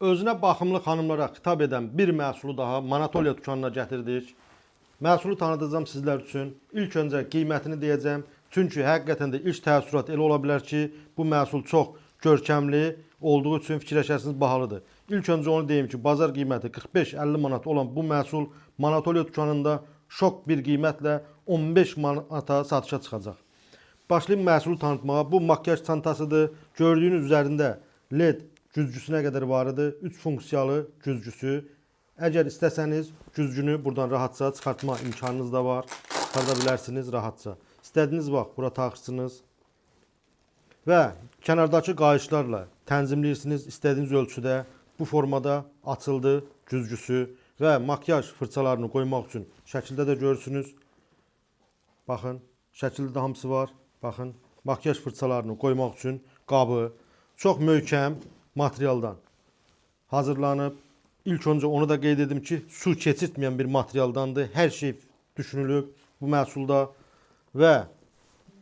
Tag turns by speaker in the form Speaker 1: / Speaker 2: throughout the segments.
Speaker 1: Özünə baxımlı xanımlara xitab edən bir məhsulu daha Manatoliya dükanına gətirdik. Məhsulu tanıdacağım sizlər üçün. İlk öncə qiymətini deyəcəm. Çünki həqiqətən də ilk təəssürat elə ola bilər ki, bu məhsul çox görkəmli olduğu üçün fikirləşərsiniz bahalıdır. İlk öncə onu deyim ki, bazar qiyməti 45-50 manat olan bu məhsul Manatoliya dükanında şok bir qiymətlə 15 manata satışa çıxacaq. Başlayım məhsulu tanıtmağa. Bu makyaj çantasıdır. Gördüyünüz üzərində LED güzgüsünə qədər var idi. 3 funksiyalı güzgüsü. Əgər istəsəniz güzgünü buradan rahatça çıxartma imkanınız da var. Çıxarda bilərsiniz rahatça. İstədiyiniz vaxt bura taxırsınız. Və kənardakı qayışlarla tənzimləyirsiniz istədiyiniz ölçüdə. Bu formada açıldı güzgüsü və makyaj fırçalarını qoymaq üçün şəkildə də görürsünüz. Baxın, şəkildə də hamısı var. Baxın, makyaj fırçalarını qoymaq üçün qabı çox möhkəm materialdan hazırlanıb. İlk öncə onu da qeyd edim ki, su keçirtməyən bir materialdandır. Hər şey düşünülüb bu məhsulda və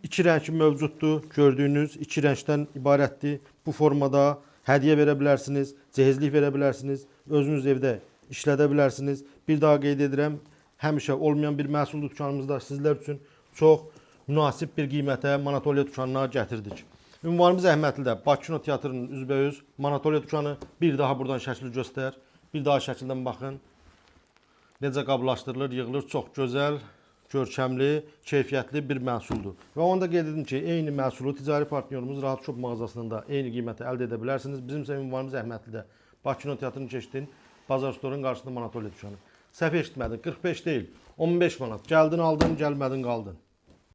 Speaker 1: iki rəng mövcuddur. Gördüyünüz iki rəngdən ibarətdir. Bu formada hədiyyə verə bilərsiniz, cehizlik verə bilərsiniz, özünüz evdə işlədə bilərsiniz. Bir daha qeyd edirəm, həmişə olmayan bir məhsul dükanımızda sizlər üçün çox münasib bir qiymətə Manatoliya dükanına gətirdik. Ünvanımız Əhmədlidə, Bakı Kino Teatrının üzbəyüz Manatoliya dükanı. Bir daha buradan şəkli göstər. Bir daha şəkildən baxın. Necə qablaşdırılır, yığılır. Çox gözəl, görkəmli, keyfiyyətli bir məhsuldur. Və onu da qeyd edim ki, eyni məhsulu ticari partnyorumuz Rahat Shop mağazasından da eyni qiymətə əldə edə bilərsiniz. Bizim isə ünvanımız Əhmədlidə, Bakı Kino Teatrının keçdin, Bazar Store'un qarşısında Manatoliya dükanı. Səhv eşitmədin, 45 deyil, 15 manat. Gəldin, aldın, gəlmədin, qaldın.